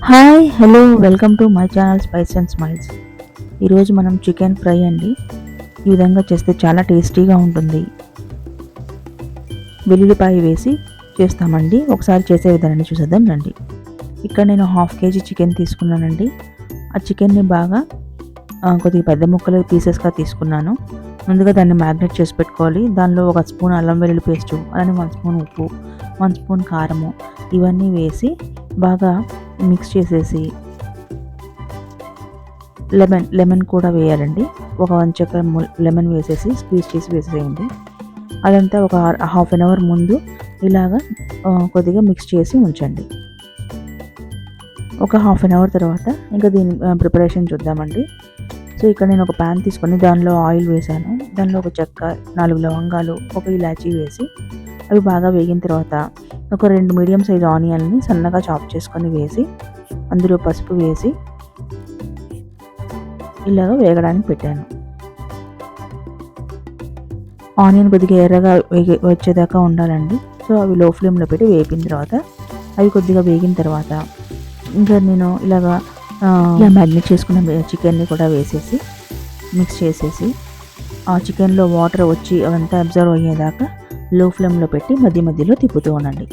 Hi hello welcome to my channel spice and smiles. ఈరోజు మనం chicken fry అండి. ఈ విధంగా చేస్తే చాలా టేస్టీగా ఉంటుంది. వెల్లుల్లిపాయ వేసి చేస్తామండి. ఒకసారి చేసే విధానాన్ని చూసేద్దాం రండి. ఇక్కడ నేను 1/2 kg చికెన్ తీసుకున్నానండి. ఆ చికెన్ని బాగా కొద్దిగా పెద్ద ముక్కలు పీసెస్గా తీసుకున్నాను. ముందుగా దాన్ని మ్యారినేట్ చేసి పెట్టుకోవాలి. దానిలో 1 స్పూన్ అల్లం వెల్లుల్లి పేస్టు, అలానే 1 స్పూన్ ఉప్పు, 1 స్పూన్ కారము ఇవన్నీ వేసి బాగా మిక్స్ చేసేసి లెమన్ కూడా వేయాలండి. ఒక 1 చెక్క లెమన్ వేసేసి స్క్వీజ్ చేసి వేసేయండి. అదంతా ఒక హాఫ్ అన్ అవర్ ముందు ఇలాగా కొద్దిగా మిక్స్ చేసి ఉంచండి. ఒక హాఫ్ అన్ అవర్ తర్వాత ఇంకా దీని ప్రిపరేషన్ చూద్దామండి. సో ఇక్కడ నేను ఒక ప్యాన్ తీసుకొని దానిలో ఆయిల్ వేసాను. దానిలో ఒక చెక్క, 4 లవంగాలు, ఒక ఇలాచీ వేసి అవి బాగా వేగిన తర్వాత ఒక 2 మీడియం సైజ్ ఆనియన్ని సన్నగా చాప్ చేసుకొని వేసి అందులో పసుపు వేసి ఇలాగ వేగడానికి పెట్టాను. ఆనియన్ కొద్దిగా ఎర్రగా వచ్చేదాకా ఉండాలండి. సో అవి లో ఫ్లేమ్లో పెట్టి వేపిన తర్వాత అవి కొద్దిగా వేగిన తర్వాత ఇంకా నేను ఇలా మ్యారినేట్ చేసుకున్న చికెన్ని కూడా వేసేసి మిక్స్ చేసేసి ఆ చికెన్లో వాటర్ వచ్చి అవంతా అబ్జర్వ్ అయ్యేదాకా లో ఫ్లేమ్లో పెట్టి మధ్య మధ్యలో తిప్పుతూ ఉండండి.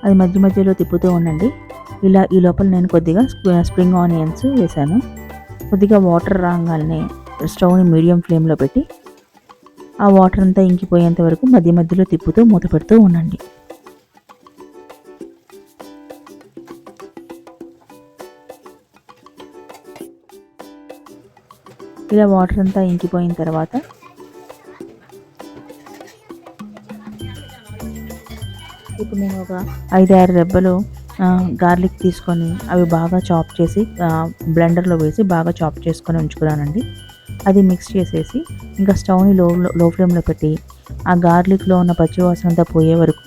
అది మధ్య మధ్యలో తిప్పుతూ ఉండండి. ఈ లోపల నేను కొద్దిగా స్ప్రింగ్ ఆనియన్స్ వేసాను. కొద్దిగా వాటర్ రాగానే స్టవ్ని మీడియం ఫ్లేమ్లో పెట్టి ఆ వాటర్ అంతా ఇంకిపోయేంత వరకు మధ్య మధ్యలో తిప్పుతూ మూత పెడుతూ ఉండండి. ఇలా వాటర్ అంతా ఇంకిపోయిన తర్వాత ఇప్పుడు నేను ఒక 5-6 రెబ్బలు గార్లిక్ తీసుకొని అవి బాగా చాప్ చేసి బ్లెండర్లో వేసి బాగా చాప్ చేసుకొని ఉంచుకున్నానండి. అది మిక్స్ చేసేసి ఇంకా స్టవ్ని లో ఫ్లేమ్లో పెట్టి ఆ గార్లిక్లో ఉన్న పచ్చివాసన అంతా పోయే వరకు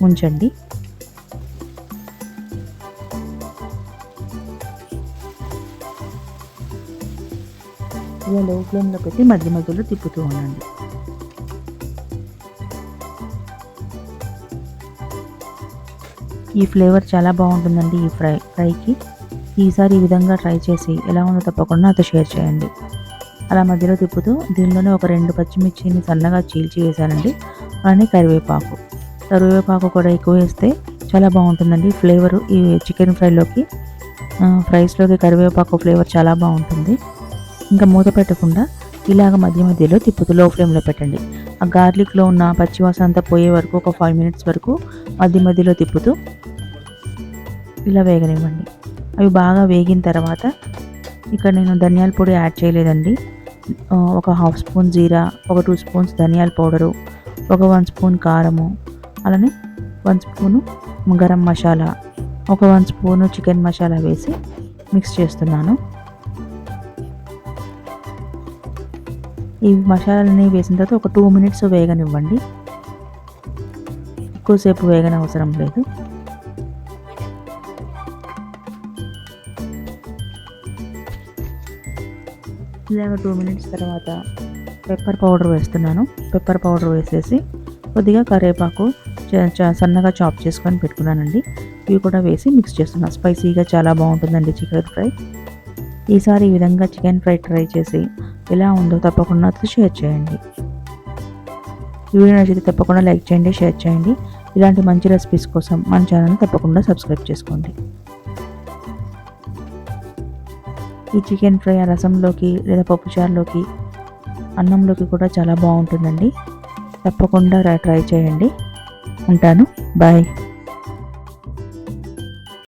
ఉంచండి. ఇలా లో ఫ్లేమ్లో పెట్టి మధ్య మధ్యలో తిప్పుతూ ఉండండి. ఈ ఫ్లేవర్ చాలా బాగుంటుందండి ఈ ఫ్రైకి. ఈసారి ఈ విధంగా ట్రై చేసి ఎలా ఉందో తప్పకుండా నాతో షేర్ చేయండి. అలా మధ్యలో తిప్పుతూ దీనిలోనే ఒక 2 పచ్చిమిర్చిని సన్నగా చీల్చి వేసానండి. అలానే కరివేపాకు కూడా ఎక్కువ వేస్తే చాలా బాగుంటుందండి ఫ్లేవరు. ఈ చికెన్ ఫ్రైస్లోకి కరివేపాకు ఫ్లేవర్ చాలా బాగుంటుంది. ఇంకా మూత పెట్టకుండా ఇలాగ మధ్య మధ్యలో తిప్పుతూ లో ఫ్లేమ్లో పెట్టండి. ఆ గార్లిక్లో ఉన్న పచ్చివాసన అంతా పోయే వరకు ఒక 5 మినిట్స్ వరకు మధ్య మధ్యలో తిప్పుతూ ఇలా వేగనివ్వండి. అవి బాగా వేగిన తర్వాత ఇక్కడ నేను ధనియాల పొడి యాడ్ చేయలేదండి. ఒక 1/2 స్పూన్ జీరా, ఒక 2 స్పూన్స్ ధనియాల పౌడరు, ఒక 1 స్పూన్ కారము, అలానే 1 స్పూను గరం మసాలా, ఒక 1 స్పూను చికెన్ మసాలా వేసి మిక్స్ చేస్తున్నాను. ఈ మసాలాలని వేసిన తర్వాత ఒక 2 మినిట్స్ వేగనివ్వండి. ఎక్కువసేపు వేగనవసరం లేదు. ఇలాగ 2 మినిట్స్ తర్వాత పెప్పర్ పౌడర్ వేస్తున్నాను. పెప్పర్ పౌడర్ వేసేసి కొద్దిగా కరివేపాకు సన్నగా చాప్ చేసుకొని పెట్టుకున్నానండి. ఇవి కూడా వేసి మిక్స్ చేస్తున్నాను. స్పైసీగా చాలా బాగుంటుందండి చికెన్ ఫ్రై. ఈసారి ఈ విధంగా చికెన్ ఫ్రై ట్రై చేసి ఎలా ఉందో తప్పకుండా షేర్ చేయండి. ఈ వీడియో నచ్చితే తప్పకుండా లైక్ చేయండి, షేర్ చేయండి. ఇలాంటి మంచి రెసిపీస్ కోసం మన ఛానల్ని తప్పకుండా సబ్స్క్రైబ్ చేసుకోండి. ఈ చికెన్ ఫ్రై రసంలోకి లేదా పప్పుచారులోకి, అన్నంలోకి కూడా చాలా బాగుంటుందండి. తప్పకుండా ట్రై చేయండి. ఉంటాను. బాయ్.